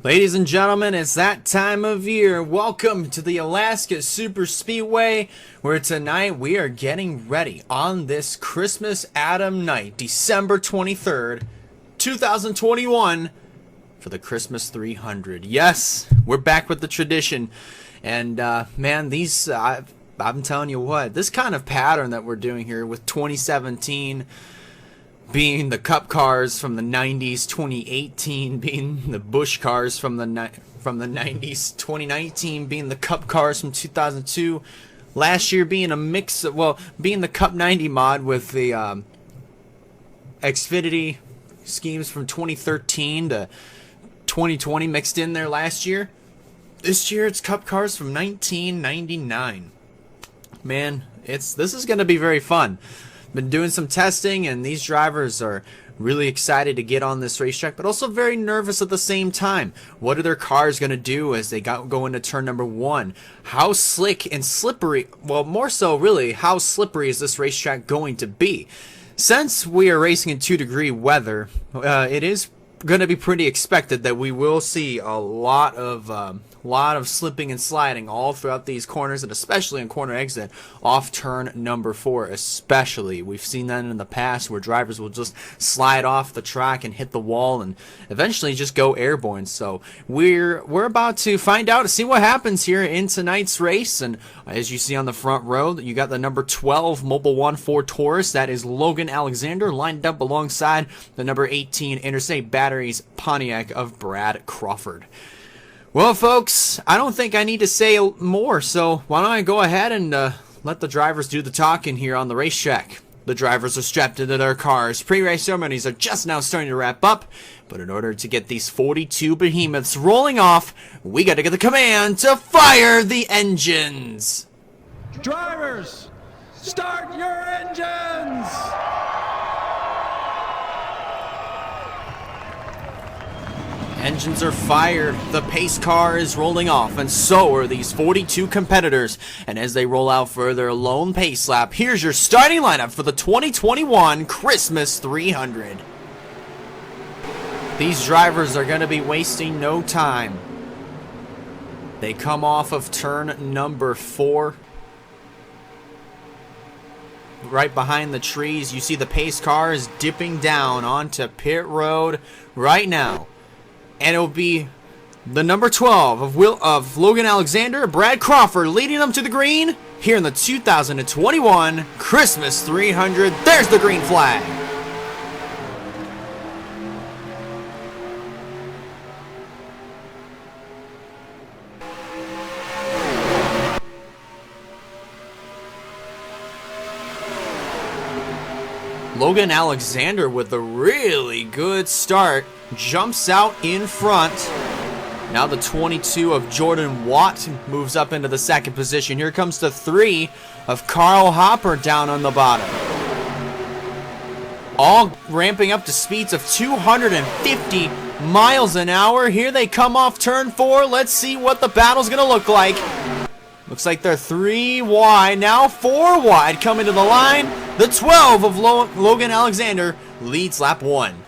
Ladies and gentlemen, it's that time of year. Welcome to the Alaska Super Speedway, where tonight we are getting ready on this Christmas Adam night, December 23rd, 2021, for the Christmas 300. Yes, we're back with the tradition. And, man, I'm telling you what, this kind of pattern that we're doing here with 2017 being the Cup cars from the 90s, 2018 being the Busch cars from the 90s, 2019 being the Cup cars from 2002, last year being a mix of, well, being the Cup 90 mod with the Xfinity schemes from 2013 to 2020 mixed in there last year. This year it's Cup cars from 1999. Man, this is going to be very fun. Been doing some testing, and these drivers are really excited to get on this racetrack, but also very nervous at the same time. What are their cars going to do as they go into turn number one? How slick and slippery, well, more so really, how slippery is this racetrack going to be? Since we are racing in 2-degree weather, it is going to be pretty expected that we will see a lot of slipping and sliding all throughout these corners, and especially in corner exit off turn number 4. Especially, we've seen that in the past where drivers will just slide off the track and hit the wall and eventually just go airborne. So we're about to find out, to see what happens here in tonight's race. And as you see on the front row, you got the number 12 Mobil 1 Ford Taurus. That is Logan Alexander, lined up alongside the number 18 Interstate Batteries Pontiac of Brad Crawford. Well, folks, I don't think I need to say more, so why don't I go ahead and let the drivers do the talking here on the racetrack. The drivers are strapped into their cars. Pre-race ceremonies are just now starting to wrap up, but in order to get these 42 behemoths rolling off, we got to get the command to fire the engines. Drivers, start your engines! Engines are fired, the pace car is rolling off, and so are these 42 competitors. And as they roll out for their lone pace lap, here's your starting lineup for the 2021 Christmas 300. These drivers are going to be wasting no time. They come off of turn number 4. Right behind the trees, you see the pace car is dipping down onto pit road right now. And it'll be the number 12 of Logan Alexander, Brad Crawford, leading them to the green here in the 2021 Christmas 300. There's the green flag. Logan Alexander with a really good start jumps out in front. Now the 22 of Jordan Watt moves up into the second position. Here comes the 3 of Carl Hopper down on the bottom. All ramping up to speeds of 250 miles an hour. Here they come off turn 4. Let's see what the battle's going to look like. Looks like they're 3 wide, now 4 wide coming to the line. The 12 of Logan Alexander leads lap 1.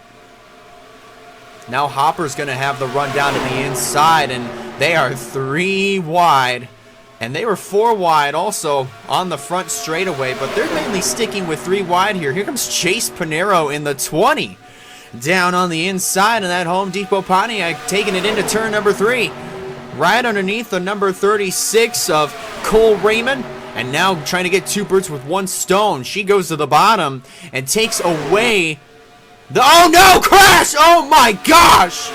Now Hopper's going to have the run down to the inside, and they are 3 wide. And they were 4 wide also on the front straightaway, but they're mainly sticking with 3 wide here. Here comes Chase Pinero in the 20. Down on the inside of that Home Depot Pontiac, taking it into turn number 3. Right underneath the number 36 of Cole Raymond. And now trying to get 2 birds with 1 stone. She goes to the bottom and takes away the... Oh no! Crash! Oh my gosh!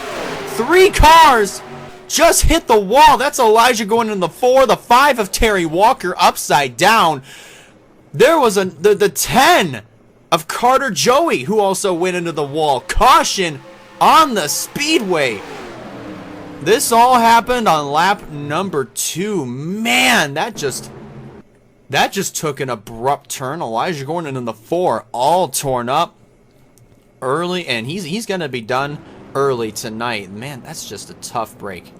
3 cars just hit the wall. That's Elijah going in the 4. The 5 of Terry Walker upside down. There was the 10 of Carter Joey who also went into the wall. Caution on the speedway. This all happened on lap number 2. Man, that just took an abrupt turn. Elijah Gordon in the 4, all torn up early, and he's going to be done early tonight. Man, that's just a tough break.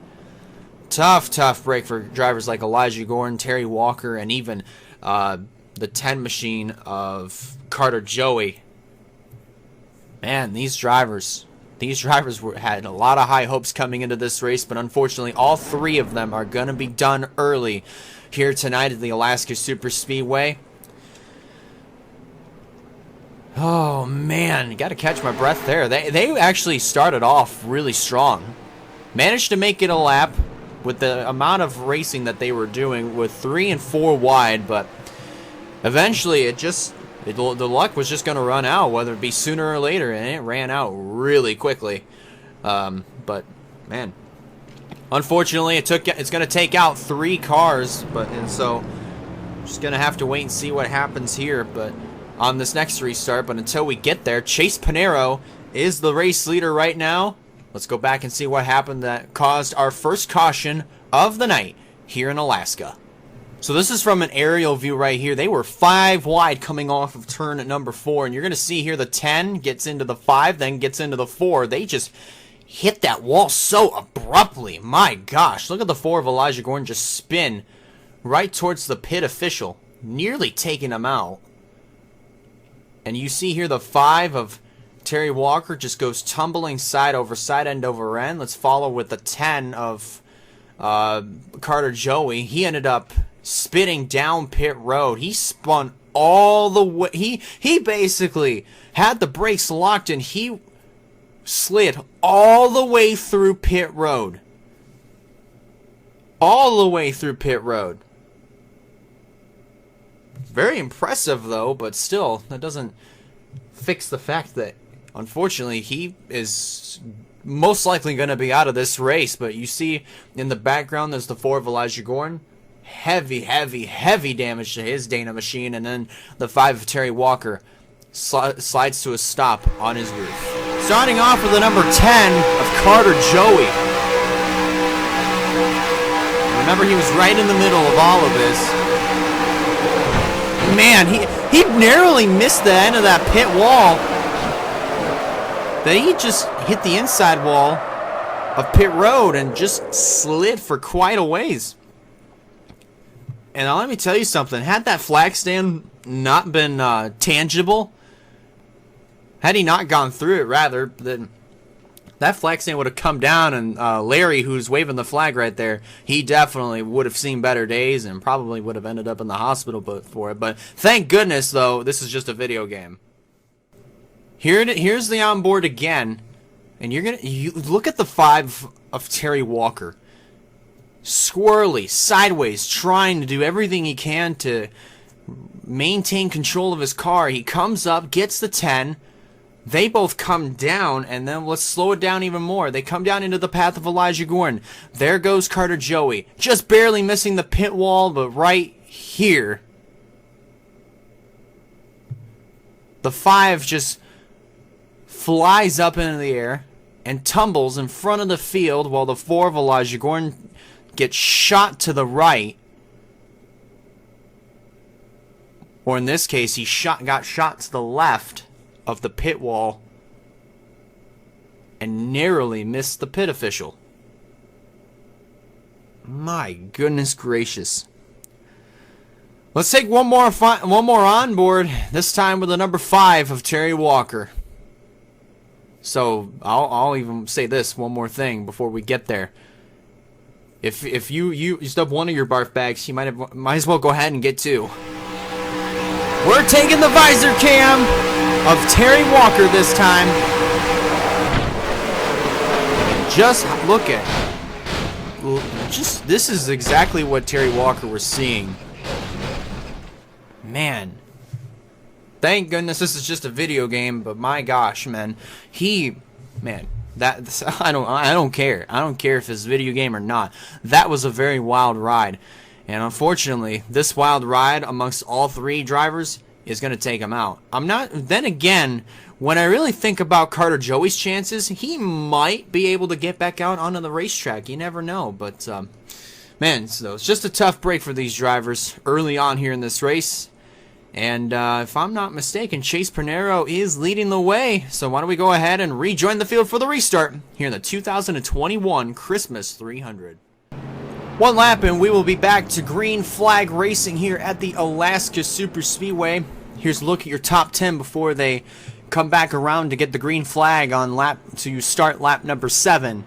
Tough break for drivers like Elijah Gordon, Terry Walker, and even the 10 machine of Carter Joey. Man, these drivers These drivers had a lot of high hopes coming into this race, but unfortunately all 3 of them are going to be done early here tonight at the Alaska Superspeedway. Oh man, you got to catch my breath there. They actually started off really strong. Managed to make it a lap with the amount of racing that they were doing with 3 and 4 wide, but eventually the luck was just going to run out, whether it be sooner or later, and it ran out really quickly. But man, unfortunately, it's going to take out 3 cars, and so just going to have to wait and see what happens here. But on this next restart, but until we get there, Chase Pinero is the race leader right now. Let's go back and see what happened that caused our first caution of the night here in Alaska. So this is from an aerial view right here. They were 5 wide coming off of turn at number 4, and you're going to see here the 10 gets into the 5, then gets into the 4. They just hit that wall so abruptly. My gosh, look at the 4 of Elijah Gordon just spin right towards the pit official, nearly taking him out. And you see here the 5 of Terry Walker just goes tumbling side over side, end over end. Let's follow with the 10 of Carter Joey. He ended up spinning down pit road. He spun all the way. He basically had the brakes locked and he slid all the way through pit road. All the way through pit road. Very impressive though, but still, that doesn't fix the fact that unfortunately he is most likely going to be out of this race. But you see in the background there's the 4 of Elijah Gordon. Heavy damage to his Dana machine, and then the 5 of Terry Walker slides to a stop on his roof. Starting off with the number 10 of Carter Joey. Remember, he was right in the middle of all of this. Man, he narrowly missed the end of that pit wall. Then he just hit the inside wall of pit road and just slid for quite a ways. And let me tell you something. Had that flag stand not been tangible, had he not gone through it, rather, then that flag stand would have come down, and Larry, who's waving the flag right there, he definitely would have seen better days and probably would have ended up in the hospital for it. But thank goodness, though, this is just a video game. Here's the onboard again, and you look at the 5 of Terry Walker. Squirrely, sideways, trying to do everything he can to maintain control of his car. He comes up, gets the 10. They both come down, and then let's slow it down even more. They come down into the path of Elijah Gordon. There goes Carter Joey, just barely missing the pit wall, but right here, the 5 just flies up into the air and tumbles in front of the field, while the 4 of Elijah Gordon gets shot to the right. Or in this case, he got shot to the left of the pit wall and narrowly missed the pit official. My goodness gracious. Let's take one more on board, this time with the number 5 of Terry Walker. So I'll even say this one more thing before we get there. If you used up one of your barf bags, you might as well go ahead and get 2. We're taking the visor cam of Terry Walker this time. Just look at this is exactly what Terry Walker was seeing. Man. Thank goodness this is just a video game, but my gosh, man. I don't care. I don't care if it's a video game or not. That was a very wild ride. And unfortunately, this wild ride amongst all 3 drivers is going to take him out. Then again, when I really think about Carter Joey's chances, he might be able to get back out onto the racetrack. You never know. But, man, so it's just a tough break for these drivers early on here in this race. And if I'm not mistaken, Chase Pinero is leading the way. So why don't we go ahead and rejoin the field for the restart here in the 2021 Christmas 300. One lap and we will be back to green flag racing here at the Alaska Superspeedway. Here's a look at your top 10 before they come back around to get the green flag on to start lap number 7.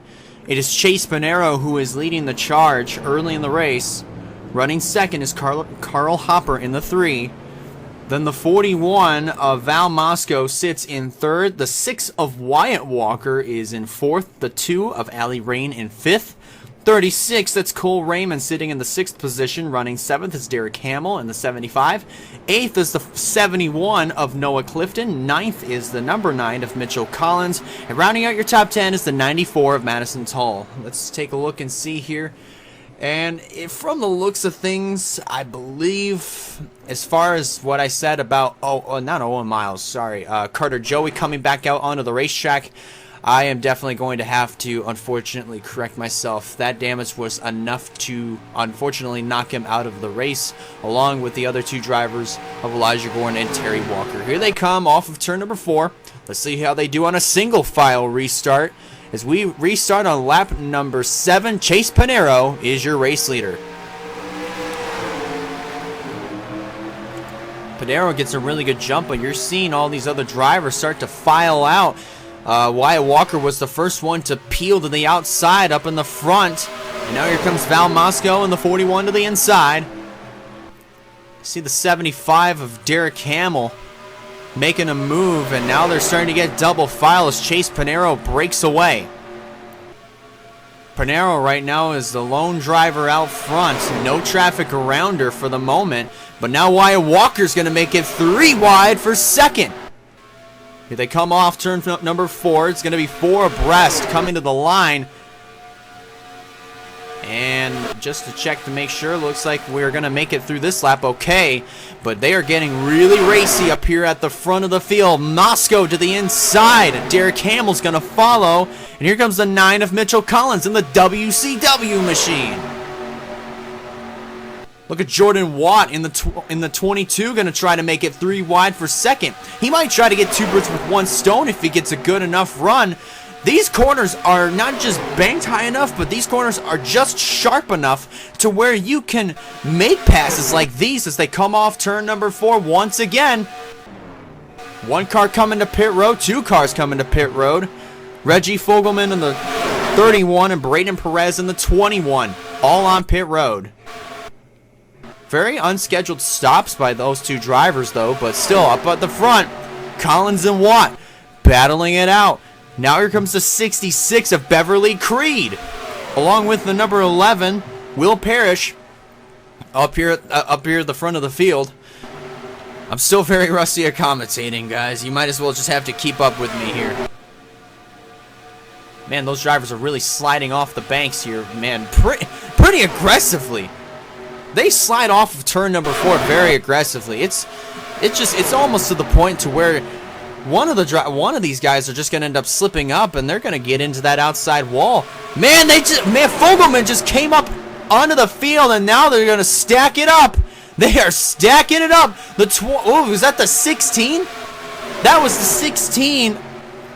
It is Chase Panero who is leading the charge early in the race. Running second is Carl Hopper in the 3. Then the 41 of Val Moscow sits in 3rd. The 6 of Wyatt Walker is in 4th. The 2 of Allie Rain in 5th. 36, that's Cole Raymond sitting in the 6th position. Running 7th is Derek Hamill in the 75. 8th is the 71 of Noah Clifton. 9th is the number 9 of Mitchell Collins. And rounding out your top 10 is the 94 of Madison Tull. Let's take a look and see here. And from the looks of things, I believe, as far as what I said about, not Owen Miles, sorry, Carter Joey coming back out onto the racetrack, I am definitely going to have to, unfortunately, correct myself. That damage was enough to, unfortunately, knock him out of the race, along with the other 2 drivers of Elijah Gordon and Terry Walker. Here they come off of turn number 4. Let's see how they do on a single file restart. As we restart on lap number 7, Chase Panero is your race leader. Panero gets a really good jump, but you're seeing all these other drivers start to file out. Wyatt Walker was the first one to peel to the outside up in the front. And now here comes Val Moscow in the 41 to the inside. See the 75 of Derek Hamill making a move, and now they're starting to get double file as Chase Panero breaks away. Panero right now is the lone driver out front. No traffic around her for the moment, but now Wyatt Walker's going to make it 3 wide for second. Here they come off turn number 4. It's going to be 4 abreast coming to the line. And just to check to make sure, looks like we're going to make it through this lap okay. But they are getting really racy up here at the front of the field. Moscow to the inside. Derek Hamill's going to follow. And here comes the 9 of Mitchell Collins in the WCW machine. Look at Jordan Watt in the 22, going to try to make it 3 wide for second. He might try to get 2 birds with 1 stone if he gets a good enough run. These corners are not just banked high enough, but these corners are just sharp enough to where you can make passes like these as they come off turn number 4 once again. 1 car coming to pit road, 2 cars coming to pit road. Reggie Fogelman in the 31 and Braden Perez in the 21, all on pit road. Very unscheduled stops by those 2 drivers though, but still up at the front, Collins and Watt battling it out. Now here comes the 66 of Beverly Creed, along with the number 11, Will Parrish, up here at the front of the field. I'm still very rusty at commentating, guys. You might as well just have to keep up with me here. Man, those drivers are really sliding off the banks here, man, pretty aggressively. They slide off of turn number 4 very aggressively. It's almost to the point to where one of these guys are just going to end up slipping up, and they're going to get into that outside wall. Man, Fogelman just came up onto the field, and now they're going to stack it up. They are stacking it up. Was that the 16? That was the 16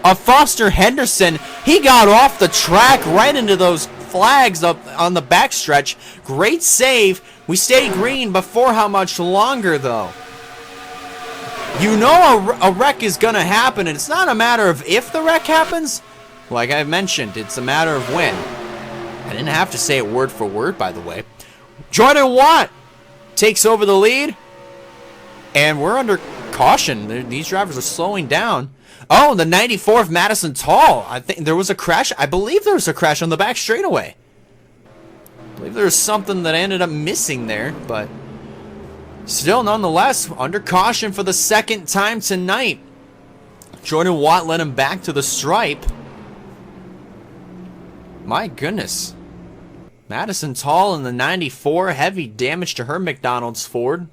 of Foster Henderson. He got off the track right into those flags up on the backstretch. Great save. We stay green, but for how much longer, though? You know a wreck is going to happen, and it's not a matter of if the wreck happens. Like I mentioned, it's a matter of when. I didn't have to say it word for word, by the way. Jordan Watt takes over the lead, and we're under caution. These drivers are slowing down. Oh, the 94 of Madison Tull. I think there was a crash. I believe there was a crash on the back straightaway. I believe there was something that I ended up missing there, but still, nonetheless, under caution for the 2nd time tonight. Jordan Watt led him back to the stripe. My goodness. Madison Tull in the 94, heavy damage to her McDonald's Ford.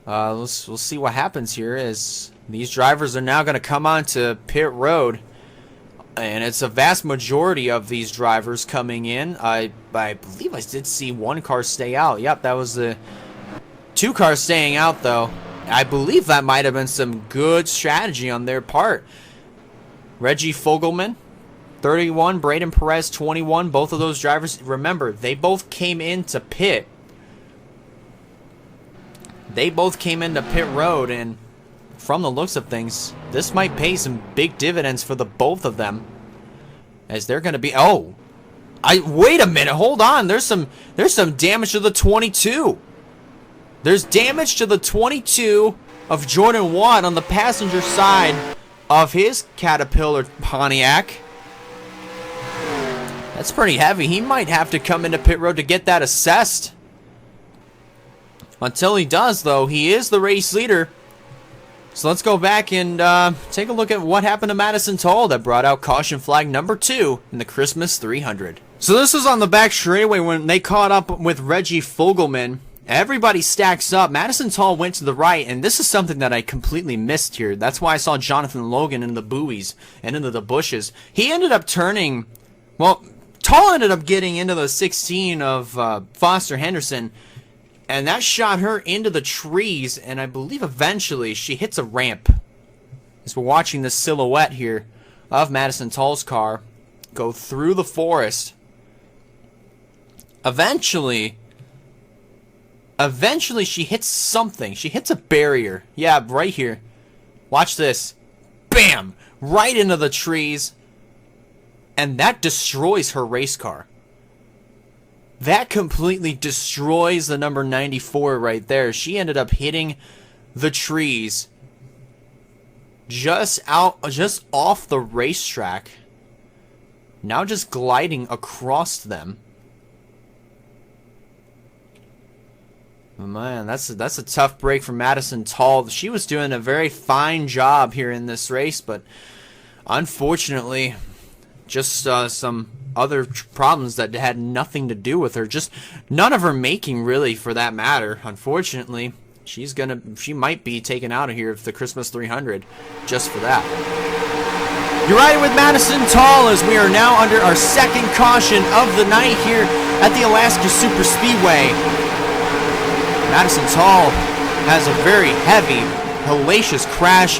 We'll see what happens here as these drivers are now going to come onto pit road. And it's a vast majority of these drivers coming in. I believe I did see 1 car stay out. Yep, that was the 2 cars staying out, though. I believe that might have been some good strategy on their part. Reggie Fogelman, 31. Braden Perez, 21. Both of those drivers, remember, they both came into pit. They both came into pit road, and from the looks of things, this might pay some big dividends for the both of them. As they're going to be... Oh! Wait a minute, hold on. There's some damage to the 22. There's damage to the 22 of Jordan Watt on the passenger side of his Caterpillar Pontiac. That's pretty heavy. He might have to come into pit road to get that assessed. Until he does, though, he is the race leader. So let's go back and take a look at what happened to Madison Toll that brought out caution flag number 2 in the Christmas 300. So this was on the back straightaway when they caught up with Reggie Fogelman. Everybody stacks up. Madison Toll went to the right, and this is something that I completely missed here. That's why I saw Jonathan Logan in the buoys and into the bushes. He ended up turning... Well, Toll ended up getting into the 16 of Foster Henderson, and that shot her into the trees, and I believe eventually she hits a ramp. As we're watching this silhouette here of Madison Toll's car go through the forest. Eventually she hits something. She hits a barrier. Yeah, right here. Watch this. Bam! Right into the trees. And that destroys her race car. That completely destroys the number 94 right there. She ended up hitting the trees just off the racetrack. Now just gliding across them. Oh man, that's a tough break for Madison Toll. She was doing a very fine job here in this race, but unfortunately, just some other problems that had nothing to do with her. Just none of her making, really, for that matter. Unfortunately, she might be taken out of here of the Christmas 300 just for that. You're riding with Madison Toll as we are now under our second caution of the night here at the Alaska Super Speedway. Madison Toll has a very heavy, hellacious crash,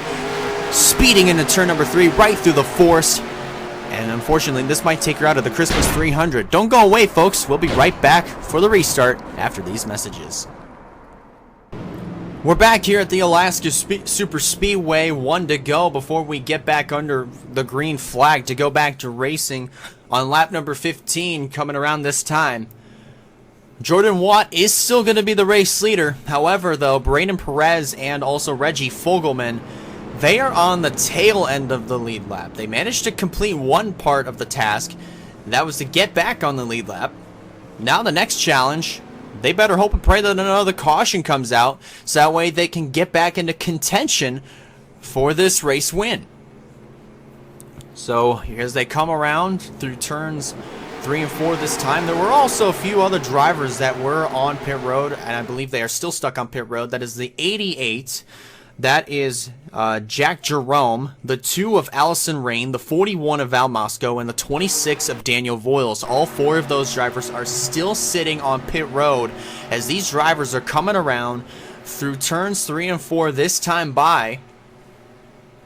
speeding into turn number 3 right through the forest. And unfortunately, this might take her out of the Christmas 300. Don't go away, folks. We'll be right back for the restart after these messages. We're back here at the Alaska Super Speedway. 1 to go before we get back under the green flag to go back to racing on lap number 15 coming around this time. Jordan Watt is still going to be the race leader. However, though, Braden Perez and also Reggie Fogelman, they are on the tail end of the lead lap. They managed to complete one part of the task. That was to get back on the lead lap. Now the next challenge, they better hope and pray that another caution comes out, so that way they can get back into contention for this race win. So as they come around through turns 3 and 4 this time, there were also a few other drivers that were on pit road, and I believe they are still stuck on pit road. That is the 88. That is Jack Jerome, the 2 of Allison Rain, the 41 of Val Mosco, and the 26 of Daniel Voiles. All 4 of those drivers are still sitting on pit road as these drivers are coming around through turns 3 and 4 this time by.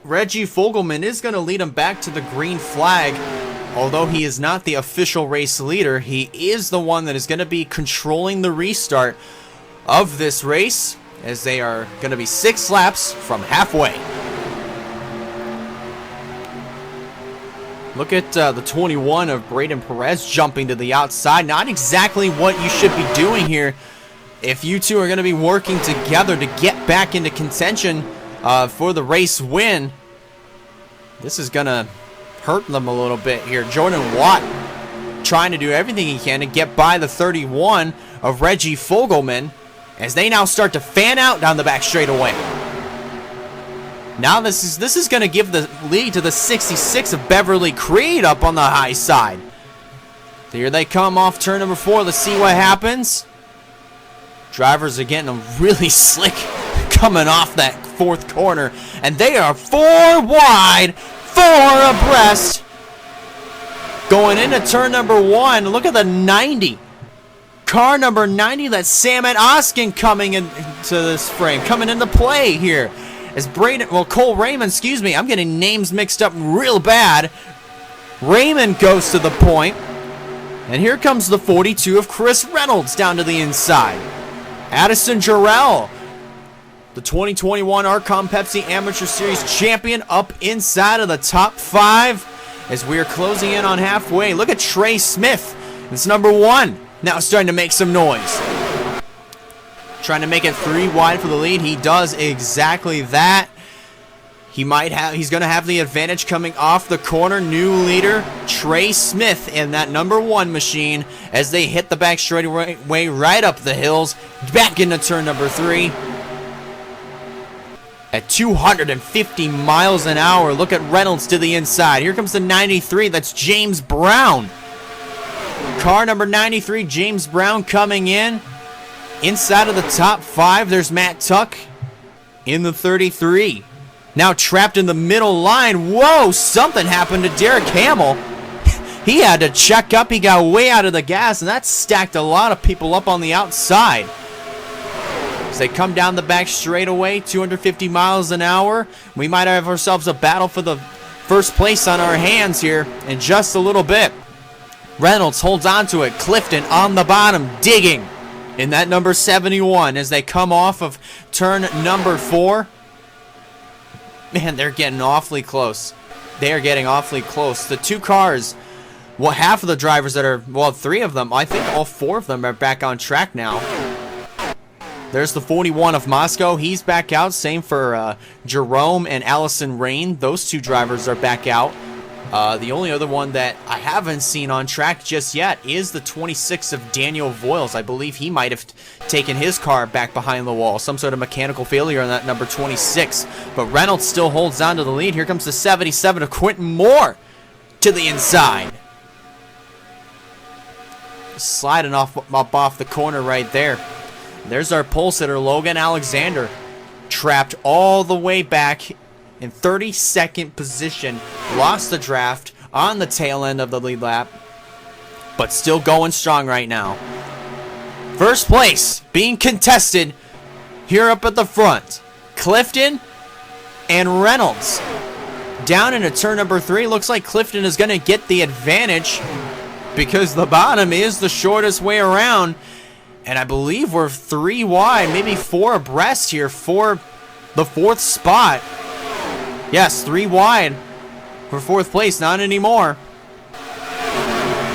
Reggie Fogelman is going to lead them back to the green flag. Although he is not the official race leader, he is the one that is going to be controlling the restart of this race, as they are going to be 6 laps from halfway. Look at the 21 of Braden Perez jumping to the outside. Not exactly what you should be doing here if you two are going to be working together to get back into contention for the race win. This is going to hurt them a little bit here. Jordan Watt trying to do everything he can to get by the 31 of Reggie Fogelman, as they now start to fan out down the back straightaway. Now this is going to give the lead to the 66 of Beverly Creed up on the high side. Here they come off turn number 4. Let's see what happens. Drivers are getting really slick coming off that 4th corner, and they are 4 wide, 4 abreast. Going into turn number 1, look at the 90. Car number 90, that's Samet Oskin coming into this frame, coming into play here. As Cole Raymond, excuse me, I'm getting names mixed up real bad. Raymond goes to the point. And here comes the 42 of Chris Reynolds down to the inside. Addison Jarrell The 2021 RCOM Pepsi Amateur Series champion up inside of the top 5 as we are closing in on halfway. Look at Trey Smith. It's number 1. Now starting to make some noise. Trying to make it 3 wide for the lead. He does exactly that. He's going to have the advantage coming off the corner. New leader, Trey Smith in that number 1 machine as they hit the back straightaway right up the hills. Back into turn number 3. At 250 miles an hour. Look at Reynolds to the inside. Here comes the 93. That's James Brown. Car number 93, James Brown coming in. Inside of the top 5, there's Matt Tuck in the 33. Now trapped in the middle line. Whoa, something happened to Derek Hamill. He had to check up. He got way out of the gas, and that stacked a lot of people up on the outside. As they come down the back straightaway, 250 miles an hour. We might have ourselves a battle for the first place on our hands here in just a little bit. Reynolds holds on to it. Clifton on the bottom, digging in that number 71 as they come off of turn number 4. Man, they're getting awfully close. They are getting awfully close. The 2 cars, well, half of the drivers that are, well, 3 of them, I think all 4 of them are back on track now. There's the 41 of Moscow. He's back out. Same for Jerome and Allison Rain. Those 2 drivers are back out. The only other one that I haven't seen on track just yet is the 26 of Daniel Voiles. I believe he might have taken his car back behind the wall. Some sort of mechanical failure on that number 26. But Reynolds still holds on to the lead. Here comes the 77 of Quentin Moore to the inside. Sliding up off the corner right there. There's our pole sitter, Logan Alexander. Trapped all the way back in 32nd position. Lost the draft on the tail end of the lead lap. But still going strong right now. First place being contested here up at the front. Clifton and Reynolds. Down into turn number 3. Looks like Clifton is going to get the advantage because the bottom is the shortest way around. And I believe we're 3 wide, maybe 4 abreast here for the 4th spot. Yes, 3 wide for 4th place, not anymore.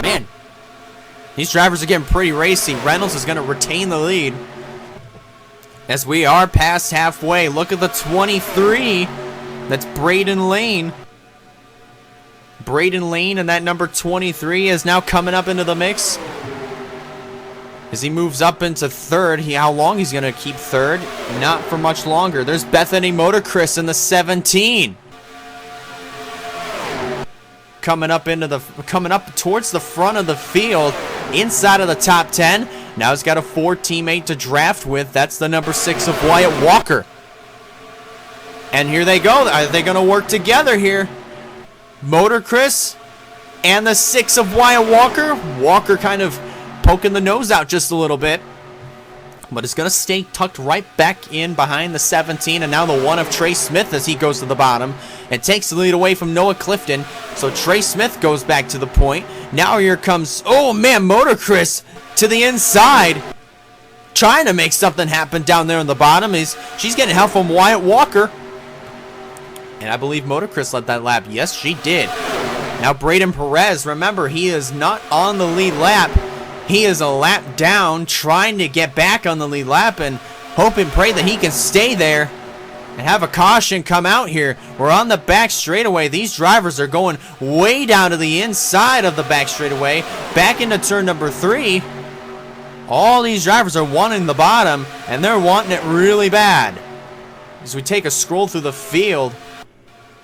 Man, these drivers are getting pretty racy. Reynolds is going to retain the lead as we are past halfway. Look at the 23. That's Braden Lane. Braden Lane and that number 23 is now coming up into the mix. As he moves up into 3rd, how long he's going to keep 3rd? Not for much longer. There's Bethany Motorchris in the 17. Coming up towards the front of the field, inside of the top 10. Now he's got a 4 teammate to draft with. That's the number 6 of Wyatt Walker. And here they go. Are they going to work together here? Motorchris and the 6 of Wyatt Walker. Walker kind of poking the nose out just a little bit, but it's going to stay tucked right back in behind the 17, and now the 1 of Trey Smith as he goes to the bottom and takes the lead away from Noah Clifton. So Trey Smith goes back to the point. Now here comes, oh man, Motorchris to the inside, trying to make something happen down there on the bottom. She's getting help from Wyatt Walker, and I believe Motorchris led that lap. Yes, she did. Now Braden Perez, remember, he is not on the lead lap. He is a lap down, trying to get back on the lead lap and hope and pray that he can stay there and have a caution come out here. We're on the back straightaway. These drivers are going way down to the inside of the back straightaway, back into turn number 3. All these drivers are wanting the bottom, and they're wanting it really bad. As we take a scroll through the field,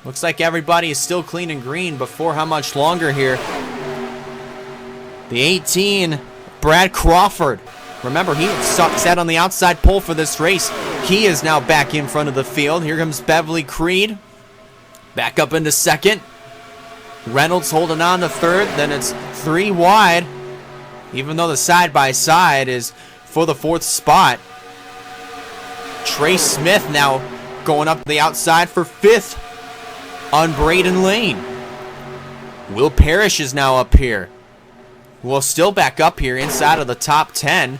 looks like everybody is still clean and green, but for how much longer here? The 18, Brad Crawford. Remember, he sat on the outside pole for this race. He is now back in front of the field. Here comes Beverly Creed. Back up into 2nd. Reynolds holding on to 3rd. Then it's 3 wide. Even though the side-by-side is for the 4th spot. Trey Smith now going up the outside for 5th on Braden Lane. Will Parrish is now up here. Well, still back up here inside of the top 10.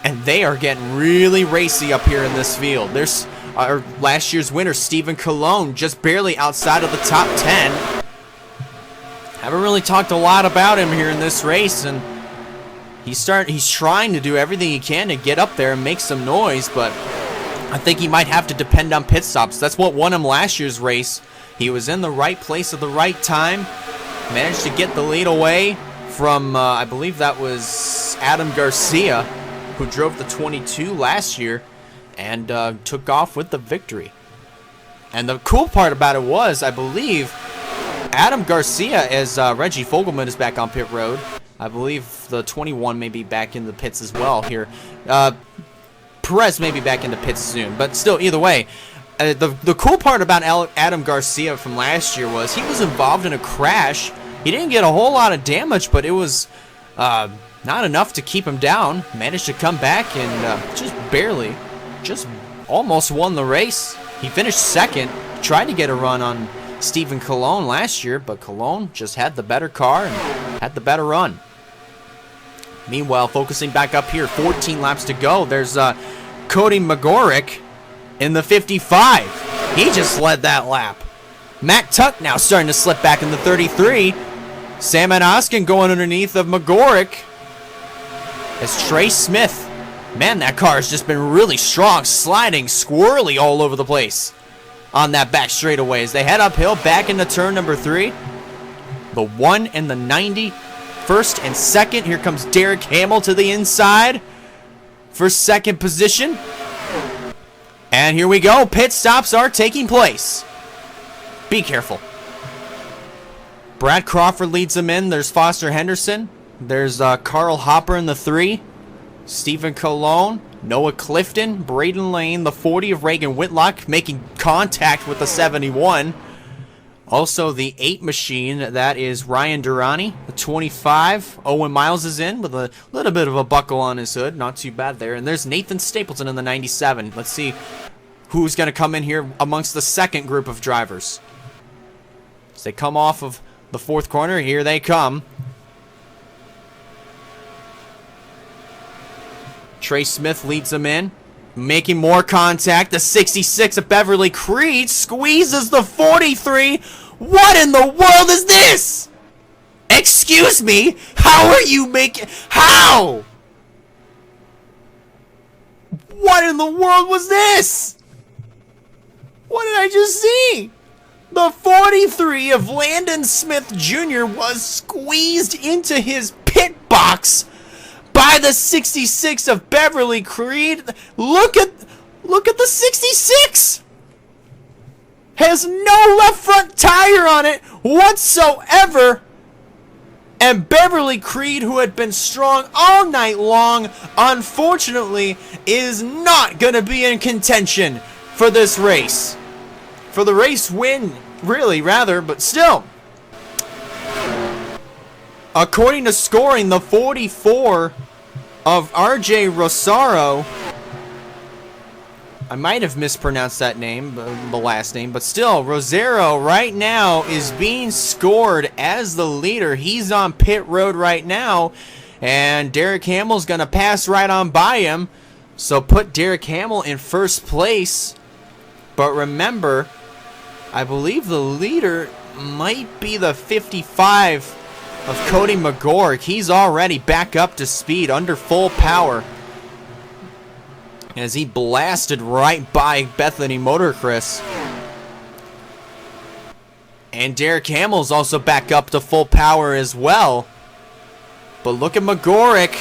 And they are getting really racy up here in this field. There's our last year's winner, Stephen Cologne, just barely outside of the top 10. Haven't really talked a lot about him here in this race, and he's trying to do everything he can to get up there and make some noise, but I think he might have to depend on pit stops. That's what won him last year's race. He was in the right place at the right time, managed to get the lead away from, I believe that was Adam Garcia, who drove the 22 last year and took off with the victory. And the cool part about it was, I believe, Adam Garcia, as Reggie Fogelman is back on pit road. I believe the 21 may be back in the pits as well here. Perez may be back in the pits soon, but still, either way, the cool part about Adam Garcia from last year was he was involved in a crash. He didn't get a whole lot of damage, but it was not enough to keep him down. Managed to come back and just barely, just almost won the race. He finished second, tried to get a run on Stephen Cologne last year, but Cologne just had the better car and had the better run. Meanwhile, focusing back up here, 14 laps to go. There's Cody Magoric in the 55. He just led that lap. Matt Tuck now starting to slip back in the 33. Sam Oskin going underneath of Magoric. As Trey Smith, man, that car has just been really strong, sliding, squirrely all over the place on that back straightaway as they head uphill back into turn number 3. The 1 and the 90, first and second. Here comes Derek Hamill to the inside for second position. And here we go. Pit stops are taking place. Be careful. Brad Crawford leads them in. There's Foster Henderson. There's Carl Hopper in the 3. Stephen Cologne, Noah Clifton, Braden Lane, the 40 of Reagan Whitlock making contact with the 71. Also the 8 machine, that is Ryan Durrani. The 25, Owen Miles is in with a little bit of a buckle on his hood. Not too bad there. And there's Nathan Stapleton in the 97. Let's see who's going to come in here amongst the second group of drivers. As they come off of the 4th corner, here they come. Trey Smith leads them in, making more contact. The 66 of Beverly Creed squeezes the 43. What in the world is this? Excuse me? How are you making... How? What in the world was this? What did I just see? The 43 of Landon Smith Jr. was squeezed into his pit box by the 66 of Beverly Creed. Look at the 66. Has no left front tire on it whatsoever. And Beverly Creed, who had been strong all night long, unfortunately is not going to be in contention for this race. For the race win, really, rather, but still. According to scoring, the 44 of RJ Rosario, I might have mispronounced that name, the last name, but still, Rosario right now is being scored as the leader. He's on pit road right now, and Derek Hamill's going to pass right on by him, so put Derek Hamill in first place. But remember, I believe the leader might be the 55 of Cody Magoric. He's already back up to speed under full power as he blasted right by Bethany Motorcross. And Derek Hamill's also back up to full power as well. But look at Magoric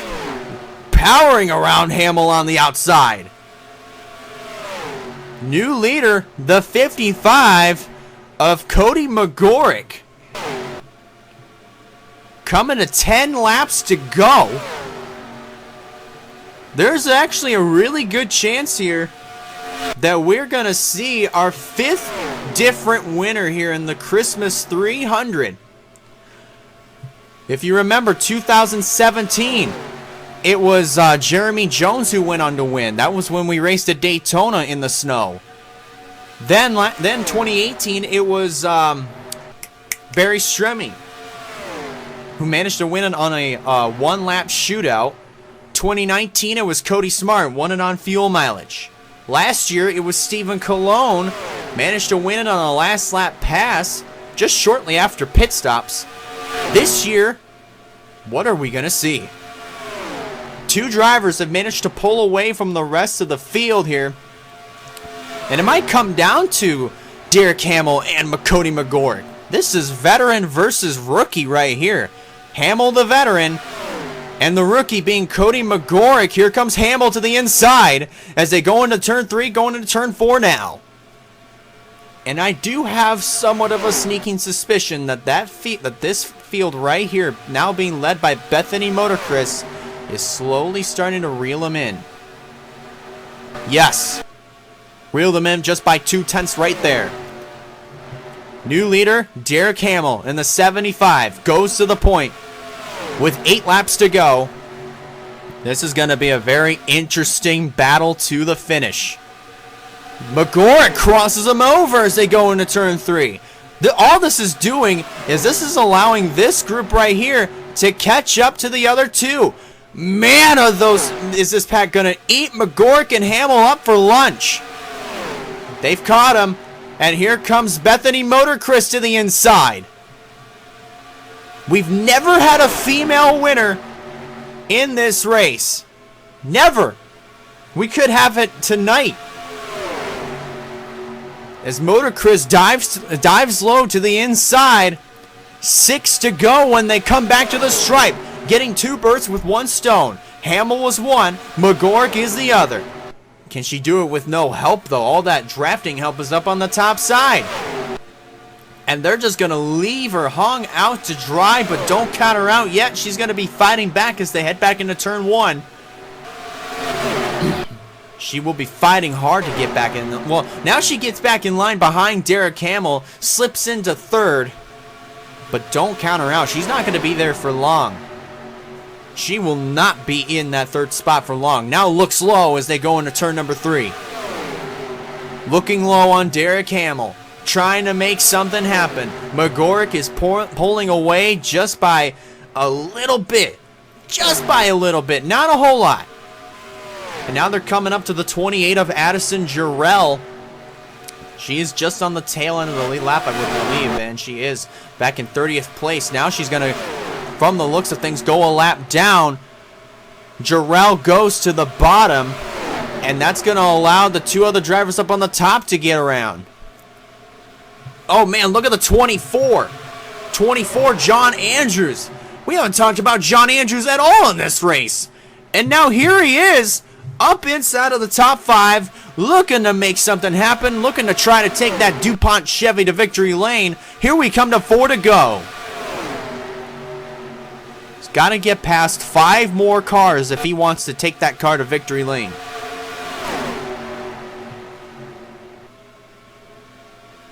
powering around Hamill on the outside. New leader, the 55 of Cody Magoric. Coming to 10 laps to go. There's actually a really good chance here that we're going to see our 5th different winner here in the Christmas 300. If you remember 2017, it was Jeremy Jones who went on to win. That was when we raced at Daytona in the snow. Then 2018, it was Barry Stremme who managed to win it on a one-lap shootout. 2019, it was Cody Smart, won it on fuel mileage. Last year, it was Stephen Colon, managed to win it on a last lap pass just shortly after pit stops. This year, what are we going to see? Two drivers have managed to pull away from the rest of the field here. And it might come down to Derek Hamill and Cody McGork. This is veteran versus rookie right here. Hamill the veteran, and the rookie being Cody McGork. Here comes Hamill to the inside as they go into turn 3, going into turn 4 now. And I do have somewhat of a sneaking suspicion that this field right here, now being led by Bethany Motorcris, is slowly starting to reel them in. Yes. Reel them in just by 2/10 right there. New leader, Derek Hamill in the 75, goes to the point with 8 laps to go. This is going to be a very interesting battle to the finish. McGork crosses him over as they go into turn 3. All this is doing is this is allowing this group right here to catch up to the other two. Man, is this pack going to eat McGork and Hamill up for lunch? They've caught him. And here comes Bethany Motorcris to the inside. We've never had a female winner in this race. Never. We could have it tonight. As Motorcris dives low to the inside. 6 to go when they come back to the stripe. Getting 2 birds with 1 stone. Hamill was one. McGork is the other. Can she do it with no help, though? All that drafting help is up on the top side. And they're just going to leave her hung out to dry, but don't count her out yet. She's going to be fighting back as they head back into turn 1. She will be fighting hard to get back in. Well, now she gets back in line behind Derek Hamill, slips into 3rd. But don't count her out. She's not going to be there for long. She will not be in that 3rd spot for long. Now looks low as they go into turn number 3. Looking low on Derek Hamill. Trying to make something happen. McGork is pulling away just by a little bit. Just by a little bit. Not a whole lot. And now they're coming up to the 28 of Addison Jarrell. She is just on the tail end of the lead lap, I would believe. And she is back in 30th place. Now she's going to, from the looks of things, go a lap down. Jarrell goes to the bottom, and that's going to allow the 2 other drivers up on the top to get around. Oh, man, look at the 24. 24, John Andrews. We haven't talked about John Andrews at all in this race. And now here he is, up inside of the top 5, looking to make something happen, looking to try to take that DuPont Chevy to victory lane. Here we come to 4 to go. He's got to get past 5 more cars if he wants to take that car to victory lane.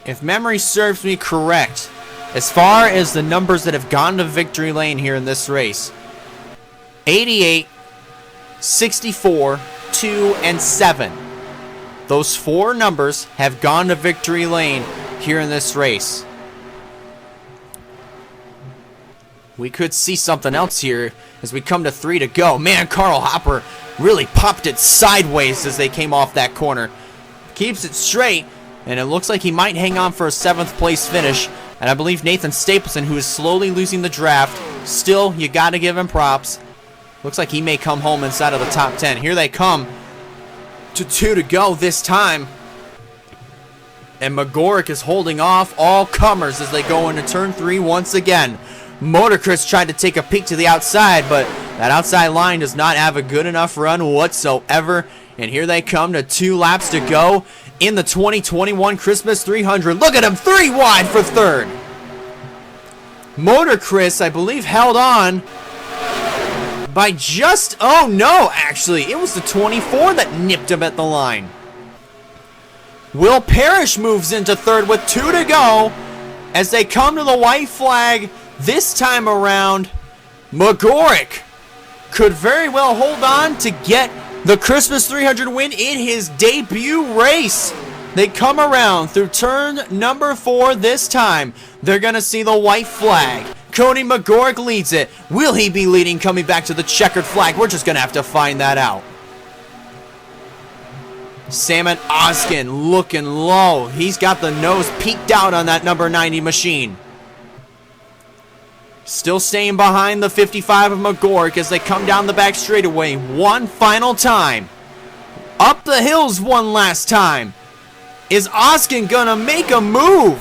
If memory serves me correct, as far as the numbers that have gone to victory lane here in this race, 88, 64, 2, and 7. Those 4 numbers have gone to victory lane here in this race. We could see something else here as we come to 3 to go. Man, Carl Hopper really popped it sideways as they came off that corner. Keeps it straight, and it looks like he might hang on for a 7th place finish. And I believe Nathan Stapleton, who is slowly losing the draft, still, you got to give him props. Looks like he may come home inside of the top 10. Here they come to 2 to go this time. And McGork is holding off all comers as they go into turn 3 once again. Motorcris tried to take a peek to the outside, but that outside line does not have a good enough run whatsoever. And here they come to 2 laps to go in the 2021 Christmas 300. Look at him, 3 wide for 3rd. Motorcris, I believe, held on by just, oh no, actually, it was the 24 that nipped him at the line. Will Parrish moves into 3rd with 2 to go as they come to the white flag. This time around, McGork could very well hold on to get the Christmas 300 win in his debut race. They come around through turn number 4 this time. They're going to see the white flag. Cody McGork leads it. Will he be leading coming back to the checkered flag? We're just going to have to find that out. Salmon Oskin looking low. He's got the nose peeked out on that number 90 machine. Still staying behind the 55 of McGork as they come down the back straightaway one final time. Up the hills one last time. Is Oskin gonna make a move?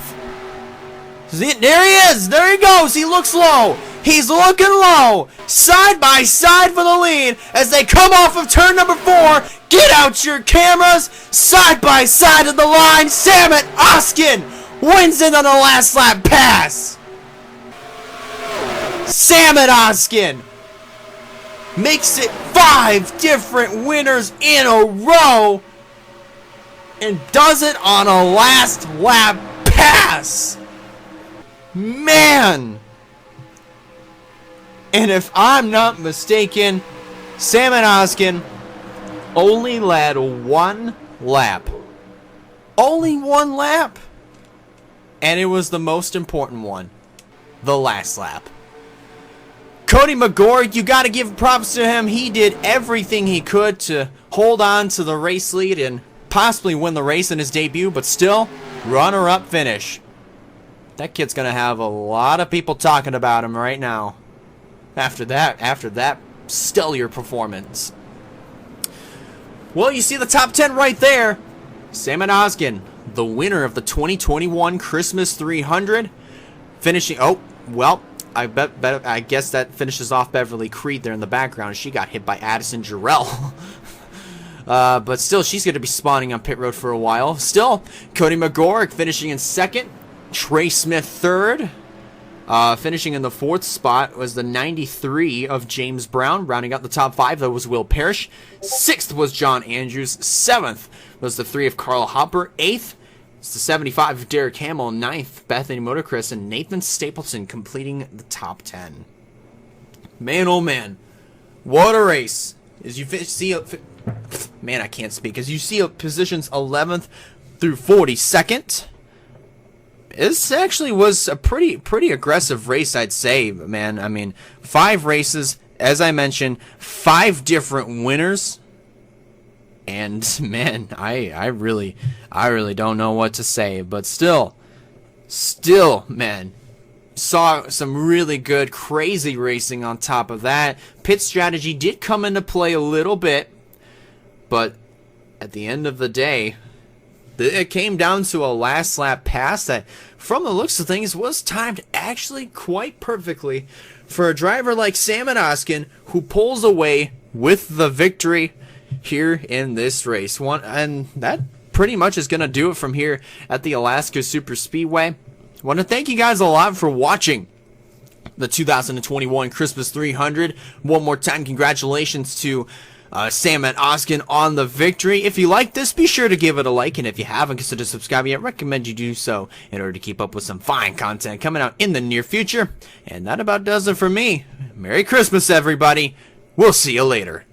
There he is. There he goes. He looks low. He's looking low. Side by side for the lead as they come off of turn number 4. Get out your cameras. Side by side of the line. Salmon Oskin wins it on the last lap pass. Salmon Oskin makes it 5 different winners in a row and does it on a last lap pass. Man. And if I'm not mistaken, Salmon Oskin only led 1 lap. Only 1 lap. And it was the most important one. The last lap. Cody McGork, you got to give props to him. He did everything he could to hold on to the race lead and possibly win the race in his debut, but still, runner-up finish. That kid's going to have a lot of people talking about him right now. After that stellar performance. Well, you see the top 10 right there. Salmon Oskin, the winner of the 2021 Christmas 300. Finishing, oh, well, I guess that finishes off Beverly Creed there in the background. She got hit by Addison Jarrell. But still, she's going to be spawning on pit road for a while. Still, Cody McGork finishing in 2nd. Trey Smith 3rd. Finishing in the 4th spot was the 93 of James Brown. Rounding out the top 5, though, was Will Parrish. 6th was John Andrews. 7th was the 3 of Carl Hopper. 8th it's the 75 of Derek Hamill. 9th, Bethany Motorcris, and Nathan Stapleton completing the top 10. Man, oh man. What a race. As you see, man, I can't speak. As you see positions 11th through 42nd. This actually was a pretty aggressive race, I'd say, man. I mean, 5 races, as I mentioned, 5 different winners. And man, I really don't know what to say, but still, man, saw some really good, crazy racing on top of that. Pit strategy did come into play a little bit, but at the end of the day, it came down to a last lap pass that, from the looks of things, was timed actually quite perfectly for a driver like Salmon Oskin, who pulls away with the victory here in this race. And that pretty much is going to do it from here at the Alaska Super Speedway. I want to thank you guys a lot for watching the 2021 Christmas 300. One more time, congratulations to Salmon Oskin on the victory. If you like this, be sure to give it a like, and if you haven't considered subscribing yet, recommend you do so in order to keep up with some fine content coming out in the near future. And that about does it for me. Merry Christmas, everybody. We'll see you later.